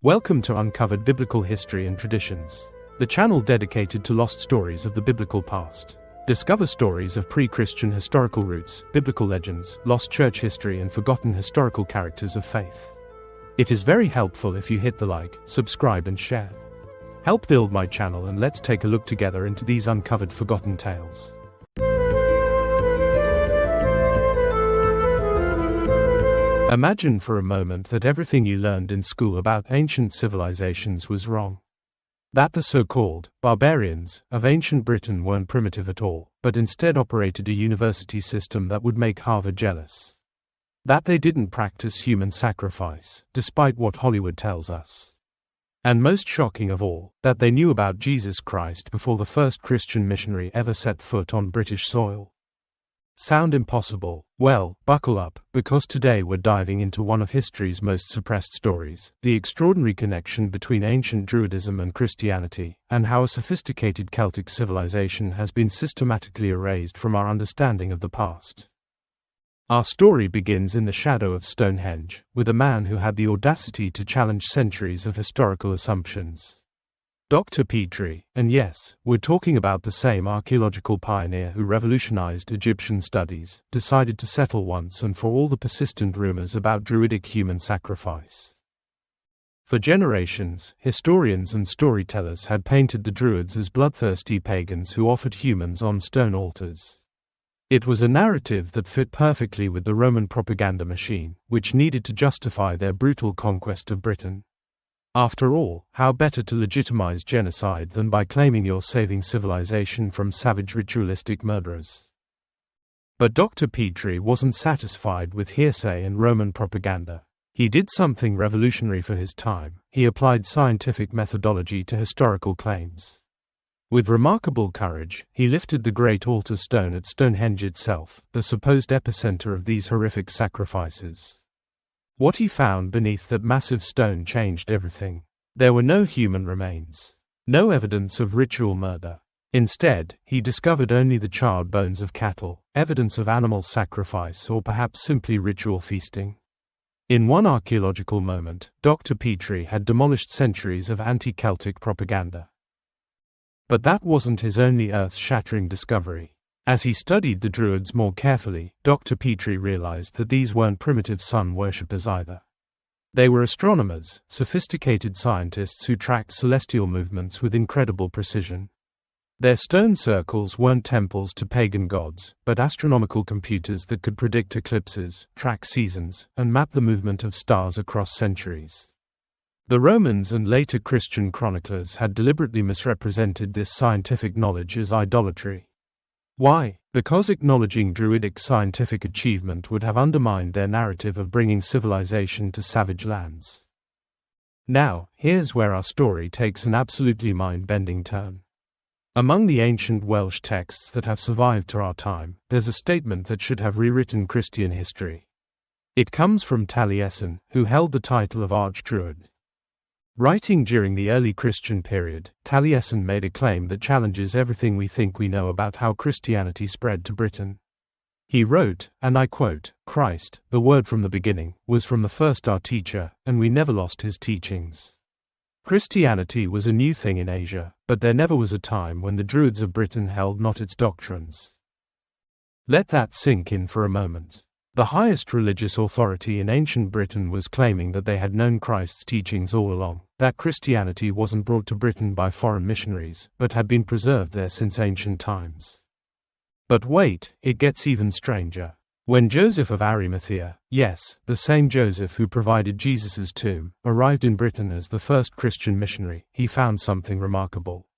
Welcome to Uncovered Biblical History and Traditions, the channel dedicated to lost stories of the biblical past. Discover stories of pre-Christian historical roots, biblical legends, lost church history and forgotten historical characters of faith. It is very helpful if you hit the like, subscribe and share. Help build my channel and let's take a look together into these uncovered forgotten tales. Imagine for a moment that everything you learned in school about ancient civilizations was wrong. That the so-called barbarians of ancient Britain weren't primitive at all, but instead operated a university system that would make Harvard jealous. That they didn't practice human sacrifice, despite what Hollywood tells us. And most shocking of all, that they knew about Jesus Christ before the first Christian missionary ever set foot on British soil. Sound impossible? Well, buckle up, because today we're diving into one of history's most suppressed stories, the extraordinary connection between ancient Druidism and Christianity, and how a sophisticated Celtic civilization has been systematically erased from our understanding of the past. Our story begins in the shadow of Stonehenge, with a man who had the audacity to challenge centuries of historical assumptions. Dr. Petrie, and yes, we're talking about the same archaeological pioneer who revolutionized Egyptian studies, decided to settle once and for all the persistent rumors about Druidic human sacrifice. For generations, historians and storytellers had painted the Druids as bloodthirsty pagans who offered humans on stone altars. It was a narrative that fit perfectly with the Roman propaganda machine, which needed to justify their brutal conquest of Britain. After all, how better to legitimize genocide than by claiming you're saving civilization from savage ritualistic murderers? But Dr. Petrie wasn't satisfied with hearsay and Roman propaganda. He did something revolutionary for his time. He applied scientific methodology to historical claims. With remarkable courage, he lifted the great altar stone at Stonehenge itself, the supposed epicenter of these horrific sacrifices. What he found beneath that massive stone changed everything. There were no human remains. No evidence of ritual murder. Instead, he discovered only the charred bones of cattle, evidence of animal sacrifice or perhaps simply ritual feasting. In one archaeological moment, Dr. Petrie had demolished centuries of anti-Celtic propaganda. But that wasn't his only earth-shattering discovery. As he studied the Druids more carefully, Dr. Petrie realized that these weren't primitive sun worshippers either. They were astronomers, sophisticated scientists who tracked celestial movements with incredible precision. Their stone circles weren't temples to pagan gods, but astronomical computers that could predict eclipses, track seasons, and map the movement of stars across centuries. The Romans and later Christian chroniclers had deliberately misrepresented this scientific knowledge as idolatry. Why? Because acknowledging Druidic scientific achievement would have undermined their narrative of bringing civilization to savage lands. Now, here's where our story takes an absolutely mind-bending turn. Among the ancient Welsh texts that have survived to our time, there's a statement that should have rewritten Christian history. It comes from Taliesin, who held the title of Archdruid. Writing during the early Christian period, Taliesin made a claim that challenges everything we think we know about how Christianity spread to Britain. He wrote, and I quote, "Christ, the Word from the beginning, was from the first our teacher, and we never lost his teachings." Christianity was a new thing in Asia, but there never was a time when the Druids of Britain held not its doctrines. Let that sink in for a moment. The highest religious authority in ancient Britain was claiming that they had known Christ's teachings all along, that Christianity wasn't brought to Britain by foreign missionaries, but had been preserved there since ancient times. But wait, it gets even stranger. When Joseph of Arimathea, yes, the same Joseph who provided Jesus' tomb, arrived in Britain as the first Christian missionary, he found something remarkable.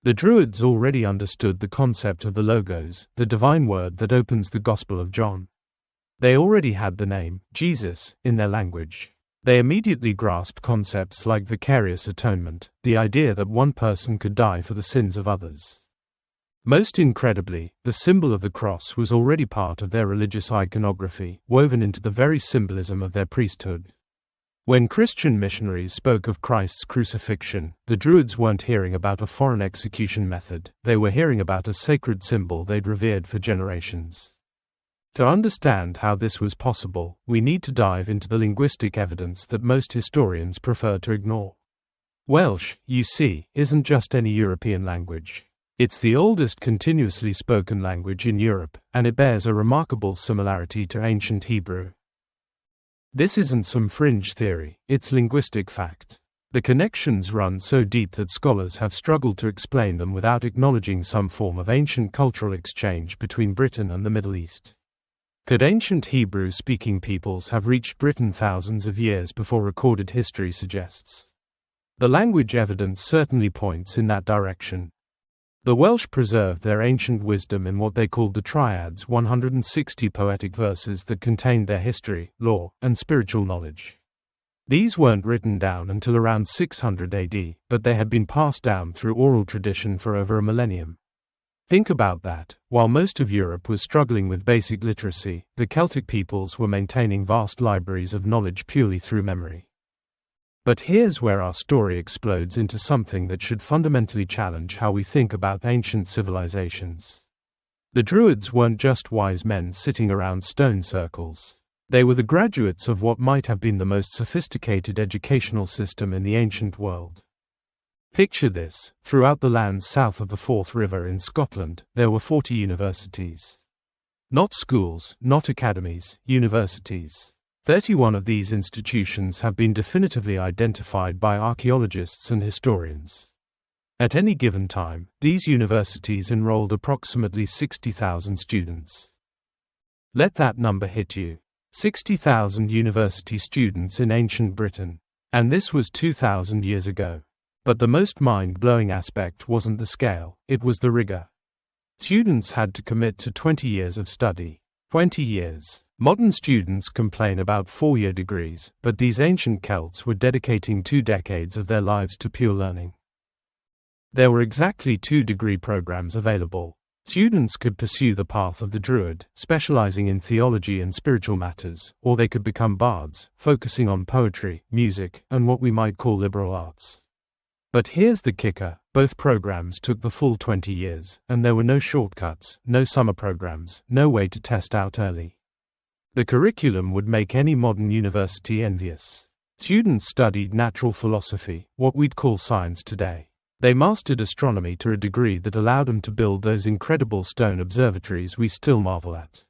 The Druids already understood the concept of the Logos, the divine word that opens the Gospel of John. They already had the name, Jesus, in their language. They immediately grasped concepts like vicarious atonement, the idea that one person could die for the sins of others. Most incredibly, the symbol of the cross was already part of their religious iconography, woven into the very symbolism of their priesthood. When Christian missionaries spoke of Christ's crucifixion, the Druids weren't hearing about a foreign execution method, they were hearing about a sacred symbol they'd revered for generations. To understand how this was possible, we need to dive into the linguistic evidence that most historians prefer to ignore. Welsh, you see, isn't just any European language. It's the oldest continuously spoken language in Europe, and it bears a remarkable similarity to ancient Hebrew. This isn't some fringe theory, it's linguistic fact. The connections run so deep that scholars have struggled to explain them without acknowledging some form of ancient cultural exchange between Britain and the Middle East. Could ancient Hebrew-speaking peoples have reached Britain thousands of years before recorded history suggests? The language evidence certainly points in that direction. The Welsh preserved their ancient wisdom in what they called the Triads, 160 poetic verses that contained their history, law, and spiritual knowledge. These weren't written down until around 600 AD, but they had been passed down through oral tradition for over a millennium. Think about that. While most of Europe was struggling with basic literacy, the Celtic peoples were maintaining vast libraries of knowledge purely through memory. But here's where our story explodes into something that should fundamentally challenge how we think about ancient civilizations. The Druids weren't just wise men sitting around stone circles. They were the graduates of what might have been the most sophisticated educational system in the ancient world. Picture this: throughout the lands south of the Forth River in Scotland, there were 40 universities. Not schools, not academies, universities. 31 of these institutions have been definitively identified by archaeologists and historians. At any given time, these universities enrolled approximately 60,000 students. Let that number hit you. 60,000 university students in ancient Britain. And this was 2,000 years ago. But the most mind-blowing aspect wasn't the scale, it was the rigor. Students had to commit to 20 years of study. 20 years. Modern students complain about 4-year degrees, but these ancient Celts were dedicating 2 decades of their lives to pure learning. There were exactly 2 degree programs available. Students could pursue the path of the Druid, specializing in theology and spiritual matters, or they could become bards, focusing on poetry, music, and what we might call liberal arts. But here's the kicker: both programs took the full 20 years, and there were no shortcuts, no summer programs, no way to test out early. The curriculum would make any modern university envious. Students studied natural philosophy, what we'd call science today. They mastered astronomy to a degree that allowed them to build those incredible stone observatories we still marvel at.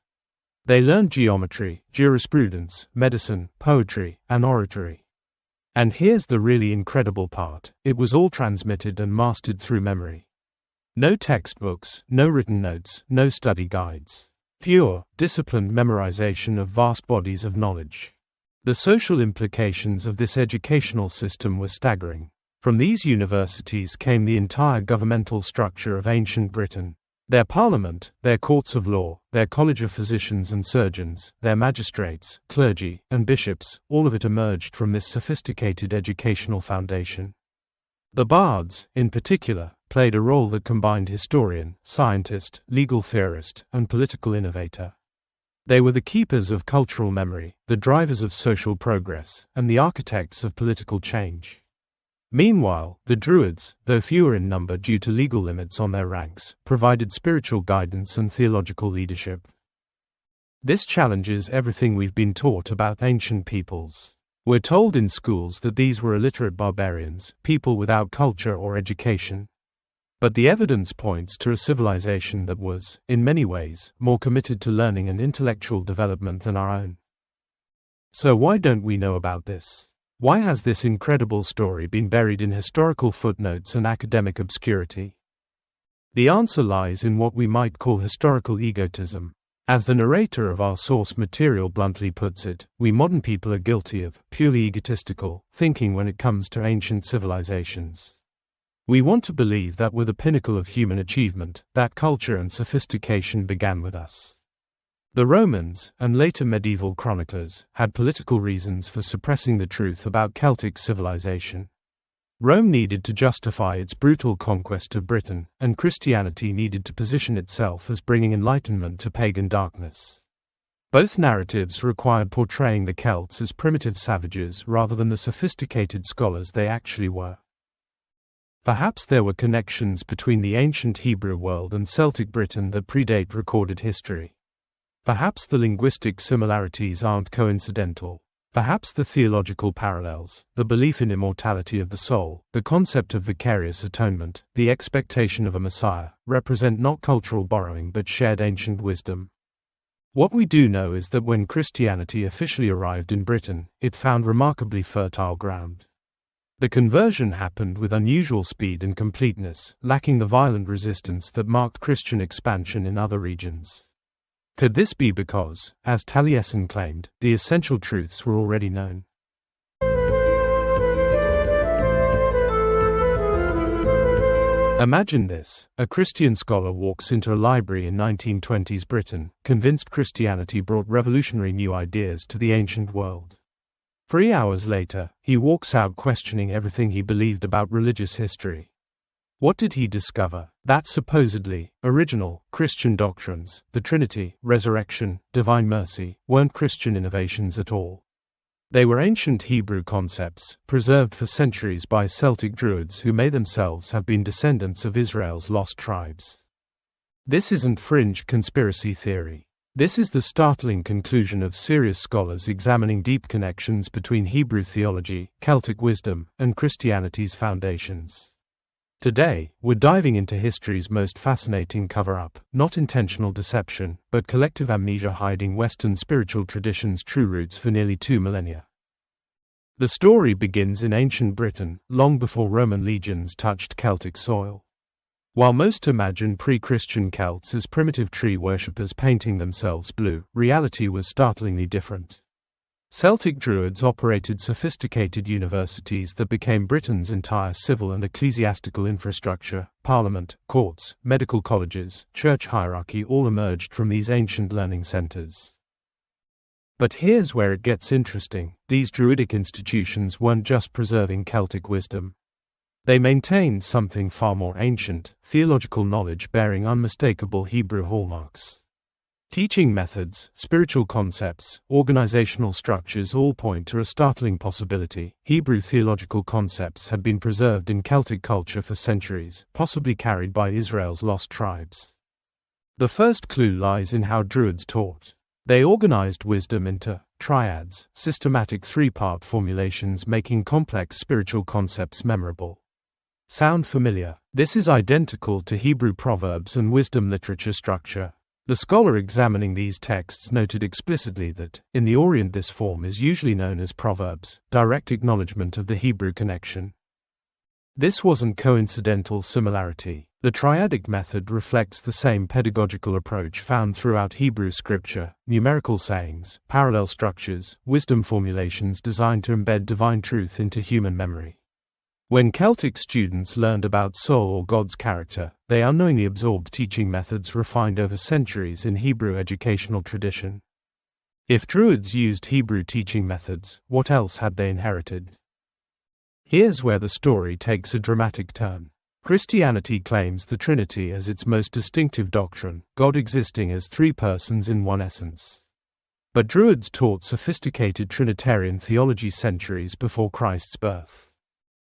They learned geometry, jurisprudence, medicine, poetry, and oratory. And here's the really incredible part: it was all transmitted and mastered through memory. No textbooks, no written notes, no study guides. Pure, disciplined memorization of vast bodies of knowledge. The social implications of this educational system were staggering. From these universities came the entire governmental structure of ancient Britain. Their parliament, their courts of law, their college of physicians and surgeons, their magistrates, clergy, and bishops, all of it emerged from this sophisticated educational foundation. The bards, in particular, played a role that combined historian, scientist, legal theorist, and political innovator. They were the keepers of cultural memory, the drivers of social progress, and the architects of political change. Meanwhile, the Druids, though fewer in number due to legal limits on their ranks, provided spiritual guidance and theological leadership. This challenges everything we've been taught about ancient peoples. We're told in schools that these were illiterate barbarians, people without culture or education. But the evidence points to a civilization that was, in many ways, more committed to learning and intellectual development than our own. So why don't we know about this? Why has this incredible story been buried in historical footnotes and academic obscurity? The answer lies in what we might call historical egotism. As the narrator of our source material bluntly puts it, we modern people are guilty of purely egotistical thinking when it comes to ancient civilizations. We want to believe that we're the pinnacle of human achievement, that culture and sophistication began with us. The Romans, and later medieval chroniclers, had political reasons for suppressing the truth about Celtic civilization. Rome needed to justify its brutal conquest of Britain, and Christianity needed to position itself as bringing enlightenment to pagan darkness. Both narratives required portraying the Celts as primitive savages rather than the sophisticated scholars they actually were. Perhaps there were connections between the ancient Hebrew world and Celtic Britain that predate recorded history. Perhaps the linguistic similarities aren't coincidental. Perhaps the theological parallels, the belief in immortality of the soul, the concept of vicarious atonement, the expectation of a Messiah, represent not cultural borrowing but shared ancient wisdom. What we do know is that when Christianity officially arrived in Britain, it found remarkably fertile ground. The conversion happened with unusual speed and completeness, lacking the violent resistance that marked Christian expansion in other regions. Could this be because, as Taliesin claimed, the essential truths were already known? Imagine this: a Christian scholar walks into a library in 1920s Britain, convinced Christianity brought revolutionary new ideas to the ancient world. 3 hours later, he walks out questioning everything he believed about religious history. What did he discover? That supposedly original Christian doctrines, the Trinity, resurrection, divine mercy, weren't Christian innovations at all. They were ancient Hebrew concepts, preserved for centuries by Celtic Druids who may themselves have been descendants of Israel's lost tribes. This isn't fringe conspiracy theory. This is the startling conclusion of serious scholars examining deep connections between Hebrew theology, Celtic wisdom, and Christianity's foundations. Today, we're diving into history's most fascinating cover-up, not intentional deception, but collective amnesia hiding Western spiritual traditions' true roots for nearly 2 millennia. The story begins in ancient Britain, long before Roman legions touched Celtic soil. While most imagine pre-Christian Celts as primitive tree worshippers painting themselves blue, reality was startlingly different. Celtic Druids operated sophisticated universities that became Britain's entire civil and ecclesiastical infrastructure. Parliament, courts, medical colleges, church hierarchy all emerged from these ancient learning centers. But here's where it gets interesting: these Druidic institutions weren't just preserving Celtic wisdom. They maintained something far more ancient, theological knowledge bearing unmistakable Hebrew hallmarks. Teaching methods, spiritual concepts, organizational structures all point to a startling possibility. Hebrew theological concepts had been preserved in Celtic culture for centuries, possibly carried by Israel's lost tribes. The first clue lies in how Druids taught. They organized wisdom into triads, systematic three-part formulations making complex spiritual concepts memorable. Sound familiar? This is identical to Hebrew proverbs and wisdom literature structure. The scholar examining these texts noted explicitly that, in the Orient, this form is usually known as proverbs, direct acknowledgement of the Hebrew connection. This wasn't coincidental similarity. The triadic method reflects the same pedagogical approach found throughout Hebrew scripture: numerical sayings, parallel structures, wisdom formulations designed to embed divine truth into human memory. When Celtic students learned about soul or God's character, they unknowingly absorbed teaching methods refined over centuries in Hebrew educational tradition. If Druids used Hebrew teaching methods, what else had they inherited? Here's where the story takes a dramatic turn. Christianity claims the Trinity as its most distinctive doctrine, God existing as three persons in one essence. But Druids taught sophisticated Trinitarian theology centuries before Christ's birth.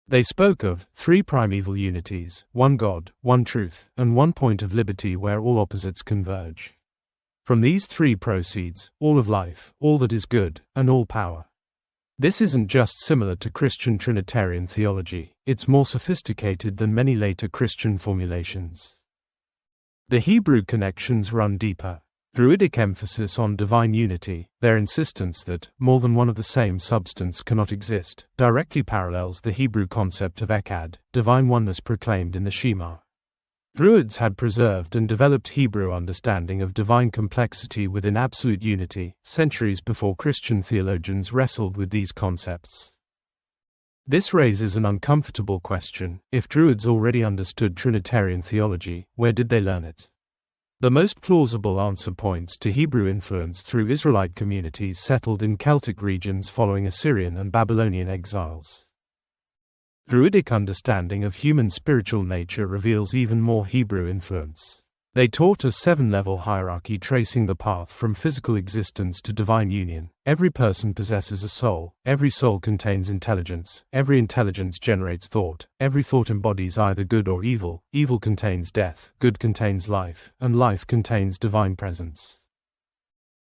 They spoke of three primeval unities: one God, one truth, and one point of liberty where all opposites converge. From these three proceeds all of life, all that is good, and all power. This isn't just similar to Christian Trinitarian theology, it's more sophisticated than many later Christian formulations. The Hebrew connections run deeper. Druidic emphasis on divine unity, their insistence that more than one of the same substance cannot exist, directly parallels the Hebrew concept of echad, divine oneness proclaimed in the Shema. Druids had preserved and developed Hebrew understanding of divine complexity within absolute unity, centuries before Christian theologians wrestled with these concepts. This raises an uncomfortable question: if Druids already understood Trinitarian theology, where did they learn it? The most plausible answer points to Hebrew influence through Israelite communities settled in Celtic regions following Assyrian and Babylonian exiles. Druidic understanding of human spiritual nature reveals even more Hebrew influence. They taught a 7-level hierarchy tracing the path from physical existence to divine union. Every person possesses a soul, every soul contains intelligence, every intelligence generates thought, every thought embodies either good or evil, evil contains death, good contains life, and life contains divine presence.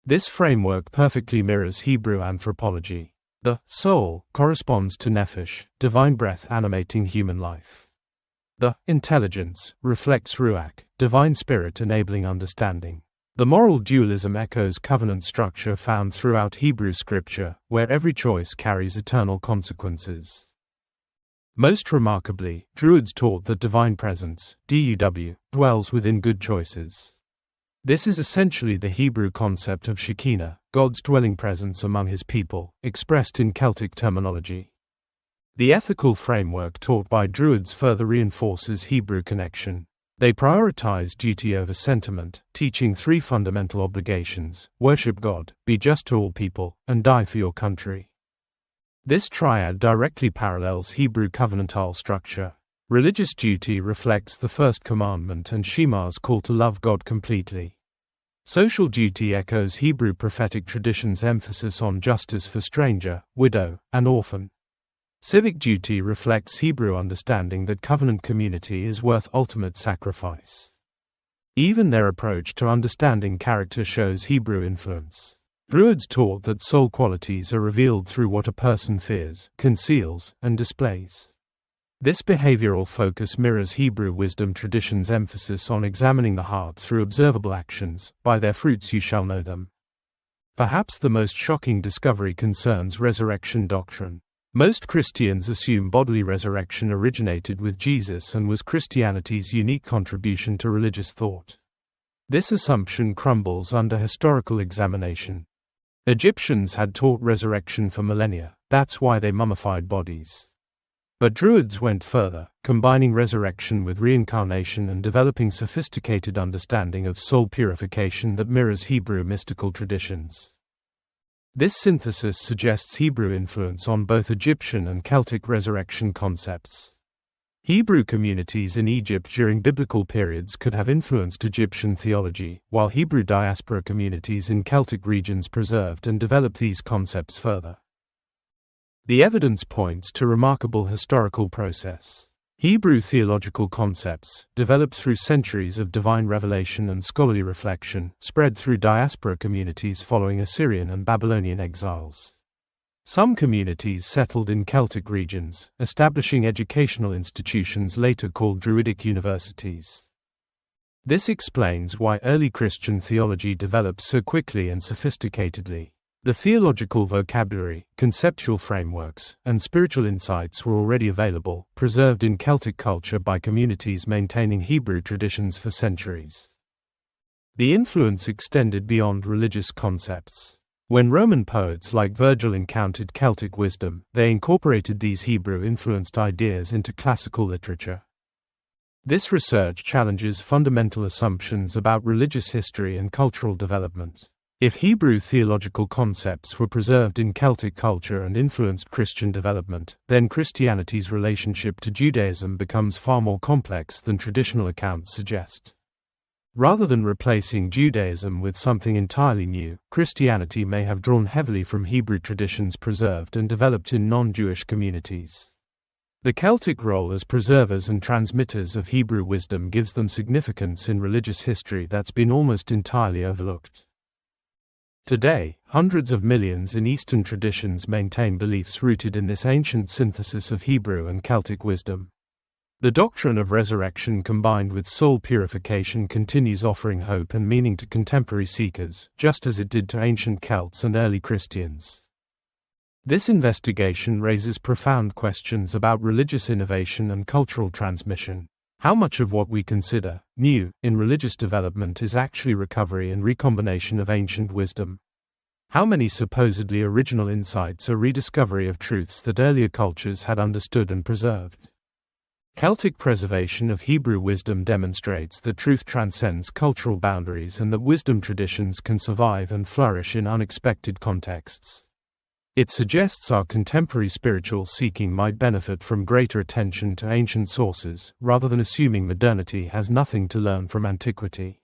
This framework perfectly mirrors Hebrew anthropology. The soul corresponds to nephesh, divine breath animating human life. The intelligence reflects ruach, divine spirit enabling understanding. The moral dualism echoes covenant structure found throughout Hebrew scripture, where every choice carries eternal consequences. Most remarkably, Druids taught that divine presence, DUW, dwells within good choices. This is essentially the Hebrew concept of Shekinah, God's dwelling presence among his people, expressed in Celtic terminology. The ethical framework taught by Druids further reinforces Hebrew connection. They prioritize duty over sentiment, teaching three fundamental obligations: worship God, be just to all people, and die for your country. This triad directly parallels Hebrew covenantal structure. Religious duty reflects the first commandment and Shema's call to love God completely. Social duty echoes Hebrew prophetic tradition's emphasis on justice for stranger, widow, and orphan. Civic duty reflects Hebrew understanding that covenant community is worth ultimate sacrifice. Even their approach to understanding character shows Hebrew influence. Druids taught that soul qualities are revealed through what a person fears, conceals, and displays. This behavioral focus mirrors Hebrew wisdom tradition's emphasis on examining the heart through observable actions. By their fruits you shall know them. Perhaps the most shocking discovery concerns resurrection doctrine. Most Christians assume bodily resurrection originated with Jesus and was Christianity's unique contribution to religious thought. This assumption crumbles under historical examination. Egyptians had taught resurrection for millennia, that's why they mummified bodies. But Druids went further, combining resurrection with reincarnation and developing sophisticated understanding of soul purification that mirrors Hebrew mystical traditions. This synthesis suggests Hebrew influence on both Egyptian and Celtic resurrection concepts. Hebrew communities in Egypt during biblical periods could have influenced Egyptian theology, while Hebrew diaspora communities in Celtic regions preserved and developed these concepts further. The evidence points to remarkable historical process. Hebrew theological concepts, developed through centuries of divine revelation and scholarly reflection, spread through diaspora communities following Assyrian and Babylonian exiles. Some communities settled in Celtic regions, establishing educational institutions later called Druidic universities. This explains why early Christian theology developed so quickly and sophisticatedly. The theological vocabulary, conceptual frameworks, and spiritual insights were already available, preserved in Celtic culture by communities maintaining Hebrew traditions for centuries. The influence extended beyond religious concepts. When Roman poets like Virgil encountered Celtic wisdom, they incorporated these Hebrew-influenced ideas into classical literature. This research challenges fundamental assumptions about religious history and cultural development. If Hebrew theological concepts were preserved in Celtic culture and influenced Christian development, then Christianity's relationship to Judaism becomes far more complex than traditional accounts suggest. Rather than replacing Judaism with something entirely new, Christianity may have drawn heavily from Hebrew traditions preserved and developed in non-Jewish communities. The Celtic role as preservers and transmitters of Hebrew wisdom gives them significance in religious history that's been almost entirely overlooked. Today, hundreds of millions in Eastern traditions maintain beliefs rooted in this ancient synthesis of Hebrew and Celtic wisdom. The doctrine of resurrection combined with soul purification continues offering hope and meaning to contemporary seekers, just as it did to ancient Celts and early Christians. This investigation raises profound questions about religious innovation and cultural transmission. How much of what we consider new in religious development is actually recovery and recombination of ancient wisdom? How many supposedly original insights are rediscovery of truths that earlier cultures had understood and preserved? Celtic preservation of Hebrew wisdom demonstrates that truth transcends cultural boundaries and that wisdom traditions can survive and flourish in unexpected contexts. It suggests our contemporary spiritual seeking might benefit from greater attention to ancient sources, rather than assuming modernity has nothing to learn from antiquity.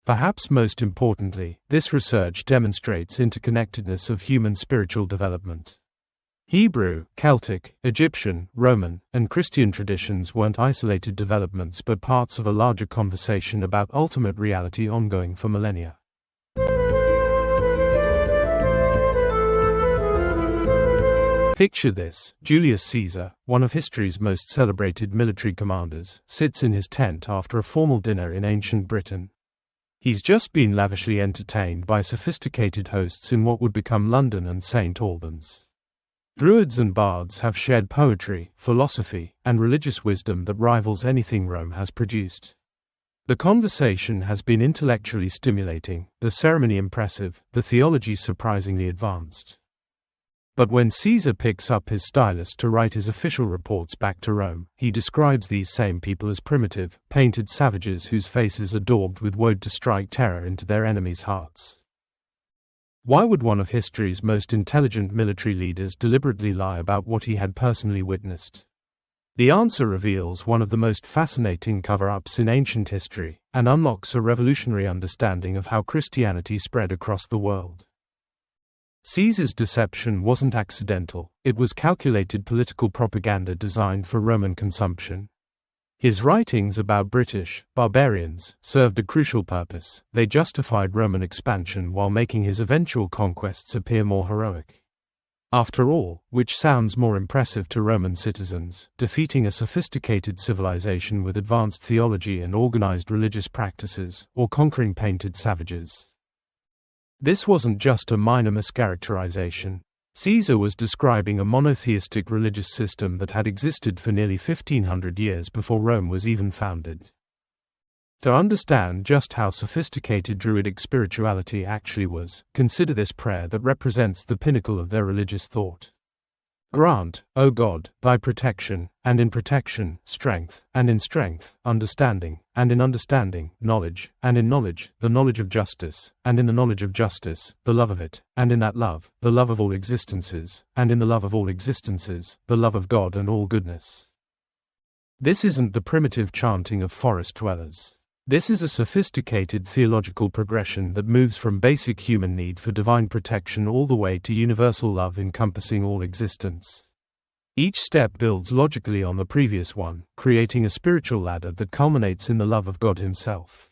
Perhaps most importantly, this research demonstrates interconnectedness of human spiritual development. Hebrew, Celtic, Egyptian, Roman, and Christian traditions weren't isolated developments but parts of a larger conversation about ultimate reality ongoing for millennia. Picture this: Julius Caesar, one of history's most celebrated military commanders, sits in his tent after a formal dinner in ancient Britain. He's just been lavishly entertained by sophisticated hosts in what would become London and St. Albans. Druids and bards have shared poetry, philosophy, and religious wisdom that rivals anything Rome has produced. The conversation has been intellectually stimulating, the ceremony impressive, the theology surprisingly advanced. But when Caesar picks up his stylus to write his official reports back to Rome, he describes these same people as primitive, painted savages whose faces are daubed with woad to strike terror into their enemies' hearts. Why would one of history's most intelligent military leaders deliberately lie about what he had personally witnessed? The answer reveals one of the most fascinating cover-ups in ancient history, and unlocks a revolutionary understanding of how Christianity spread across the world. Caesar's deception wasn't accidental, it was calculated political propaganda designed for Roman consumption. His writings about British barbarians served a crucial purpose: they justified Roman expansion while making his eventual conquests appear more heroic. After all, which sounds more impressive to Roman citizens, defeating a sophisticated civilization with advanced theology and organized religious practices, or conquering painted savages? This wasn't just a minor mischaracterization. Caesar was describing a monotheistic religious system that had existed for nearly 1500 years before Rome was even founded. To understand just how sophisticated Druidic spirituality actually was, consider this prayer that represents the pinnacle of their religious thought. Grant, O God, thy protection, and in protection, strength, and in strength, understanding, and in understanding, knowledge, and in knowledge, the knowledge of justice, and in the knowledge of justice, the love of it, and in that love, the love of all existences, and in the love of all existences, the love of God and all goodness. This isn't the primitive chanting of forest dwellers. This is a sophisticated theological progression that moves from basic human need for divine protection all the way to universal love encompassing all existence. Each step builds logically on the previous one, creating a spiritual ladder that culminates in the love of God Himself.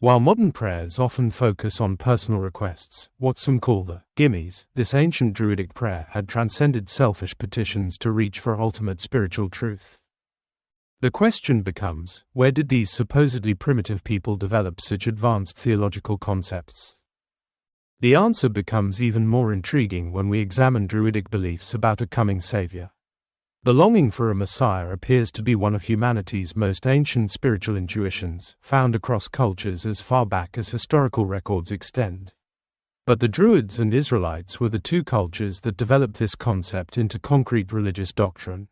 While modern prayers often focus on personal requests, what some call the gimmies, this ancient Druidic prayer had transcended selfish petitions to reach for ultimate spiritual truth. The question becomes, where did these supposedly primitive people develop such advanced theological concepts? The answer becomes even more intriguing when we examine Druidic beliefs about a coming savior. The longing for a Messiah appears to be one of humanity's most ancient spiritual intuitions, found across cultures as far back as historical records extend. But the Druids and Israelites were the two cultures that developed this concept into concrete religious doctrine.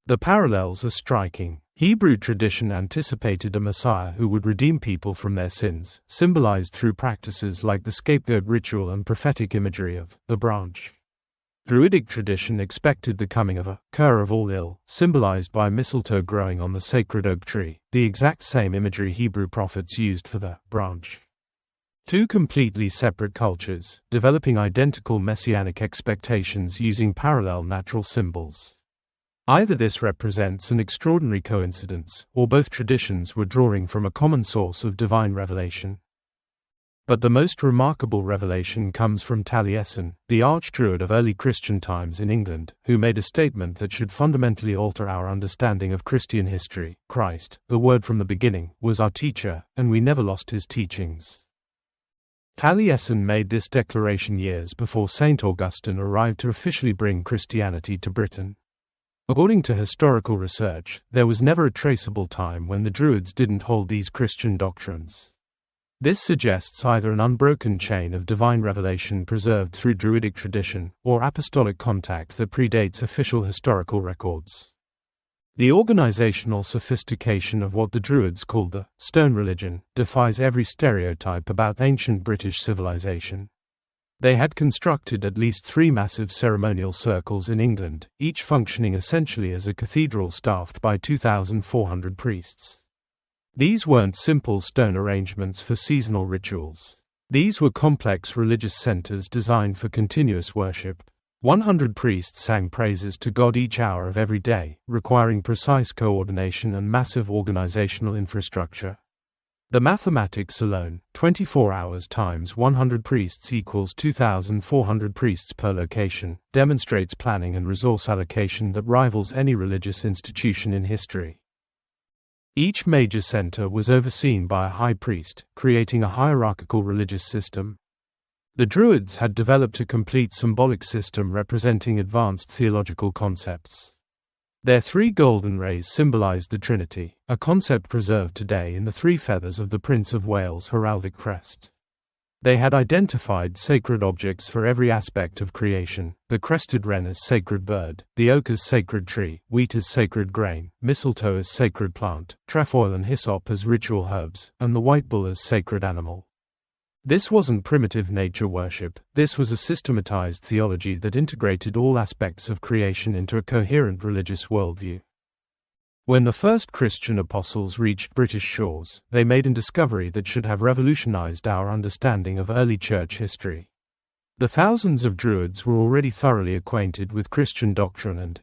The parallels are striking. Hebrew tradition anticipated a Messiah who would redeem people from their sins, symbolized through practices like the scapegoat ritual and prophetic imagery of the branch. Druidic tradition expected the coming of a cure of all ill, symbolized by mistletoe growing on the sacred oak tree, the exact same imagery Hebrew prophets used for the branch. Two completely separate cultures, developing identical messianic expectations using parallel natural symbols. Either this represents an extraordinary coincidence, or both traditions were drawing from a common source of divine revelation. But the most remarkable revelation comes from Taliesin, the archdruid of early Christian times in England, who made a statement that should fundamentally alter our understanding of Christian history. Christ, the Word from the beginning, was our teacher, and we never lost his teachings. Taliesin made this declaration years before St. Augustine arrived to officially bring Christianity to Britain. According to historical research, there was never a traceable time when the Druids didn't hold these Christian doctrines. This suggests either an unbroken chain of divine revelation preserved through Druidic tradition, or apostolic contact that predates official historical records. The organizational sophistication of what the Druids called the stone religion defies every stereotype about ancient British civilization. They had constructed at least 3 massive ceremonial circles in England, each functioning essentially as a cathedral staffed by 2,400 priests. These weren't simple stone arrangements for seasonal rituals. These were complex religious centers designed for continuous worship. 100 priests sang praises to God each hour of every day, requiring precise coordination and massive organizational infrastructure. The mathematics alone, 24 hours times 100 priests equals 2,400 priests per location, demonstrates planning and resource allocation that rivals any religious institution in history. Each major center was overseen by a high priest, creating a hierarchical religious system. The Druids had developed a complete symbolic system representing advanced theological concepts. Their three golden rays symbolized the Trinity, a concept preserved today in the three feathers of the Prince of Wales' heraldic crest. They had identified sacred objects for every aspect of creation: the crested wren as sacred bird, the oak as sacred tree, wheat as sacred grain, mistletoe as sacred plant, trefoil and hyssop as ritual herbs, and the white bull as sacred animal. This wasn't primitive nature worship, this was a systematized theology that integrated all aspects of creation into a coherent religious worldview. When the first Christian apostles reached British shores, they made a discovery that should have revolutionized our understanding of early church history. The thousands of Druids were already thoroughly acquainted with Christian doctrine, and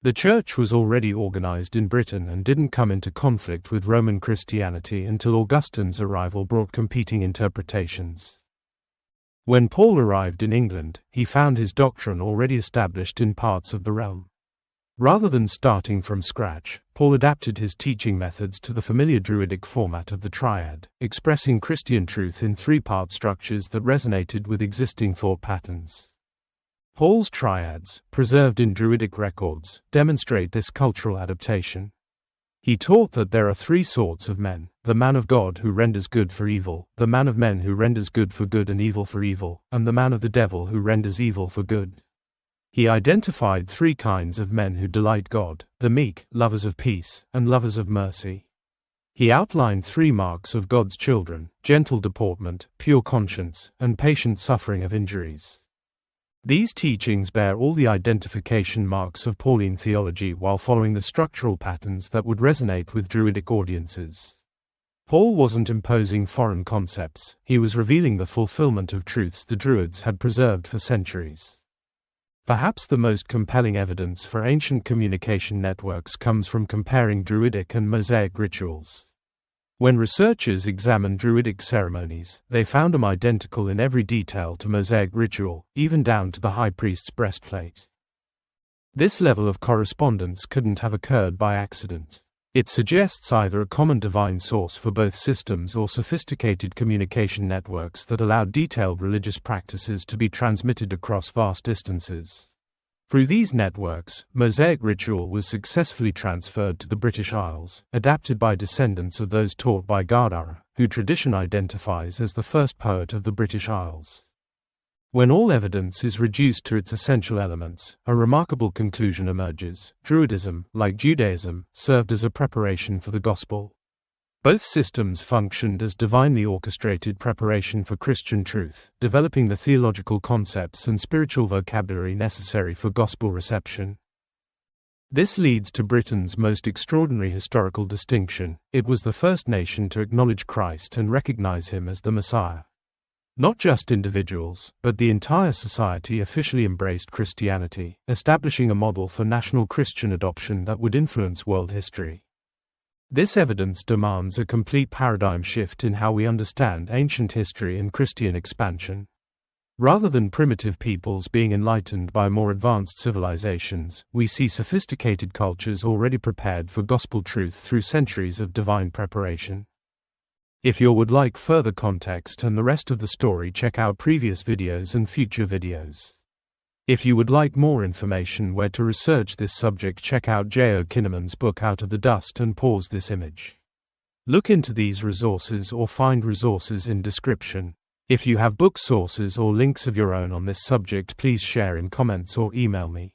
the church was already organized in Britain and didn't come into conflict with Roman Christianity until Augustine's arrival brought competing interpretations. When Paul arrived in England, he found his doctrine already established in parts of the realm. Rather than starting from scratch, Paul adapted his teaching methods to the familiar Druidic format of the triad, expressing Christian truth in three-part structures that resonated with existing thought patterns. Paul's triads, preserved in Druidic records, demonstrate this cultural adaptation. He taught that there are three sorts of men: the man of God who renders good for evil, the man of men who renders good for good and evil for evil, and the man of the devil who renders evil for good. He identified three kinds of men who delight God: the meek, lovers of peace, and lovers of mercy. He outlined three marks of God's children: gentle deportment, pure conscience, and patient suffering of injuries. These teachings bear all the identification marks of Pauline theology while following the structural patterns that would resonate with Druidic audiences. Paul wasn't imposing foreign concepts, he was revealing the fulfillment of truths the Druids had preserved for centuries. Perhaps the most compelling evidence for ancient communication networks comes from comparing Druidic and Mosaic rituals. When researchers examined Druidic ceremonies, they found them identical in every detail to Mosaic ritual, even down to the high priest's breastplate. This level of correspondence couldn't have occurred by accident. It suggests either a common divine source for both systems or sophisticated communication networks that allowed detailed religious practices to be transmitted across vast distances. Through these networks, Mosaic ritual was successfully transferred to the British Isles, adapted by descendants of those taught by Gardara, who tradition identifies as the first poet of the British Isles. When all evidence is reduced to its essential elements, a remarkable conclusion emerges: Druidism, like Judaism, served as a preparation for the gospel. Both systems functioned as divinely orchestrated preparation for Christian truth, developing the theological concepts and spiritual vocabulary necessary for gospel reception. This leads to Britain's most extraordinary historical distinction: it was the first nation to acknowledge Christ and recognize him as the Messiah. Not just individuals, but the entire society officially embraced Christianity, establishing a model for national Christian adoption that would influence world history. This evidence demands a complete paradigm shift in how we understand ancient history and Christian expansion. Rather than primitive peoples being enlightened by more advanced civilizations, we see sophisticated cultures already prepared for gospel truth through centuries of divine preparation. If you would like further context and the rest of the story, check out previous videos and future videos. If you would like more information where to research this subject, check out J.O. Kinnaman's book Out of the Dust and pause this image. Look into these resources or find resources in description. If you have book sources or links of your own on this subject, please share in comments or email me.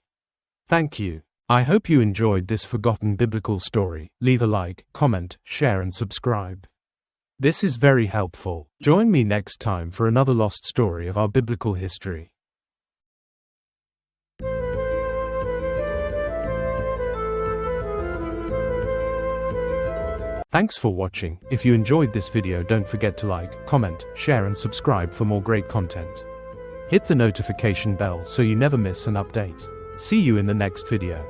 Thank you. I hope you enjoyed this forgotten biblical story. Leave a like, comment, share and subscribe. This is very helpful. Join me next time for another lost story of our biblical history. Thanks for watching. If you enjoyed this video, don't forget to like, comment, share and subscribe for more great content. Hit the notification bell so you never miss an update. See you in the next video.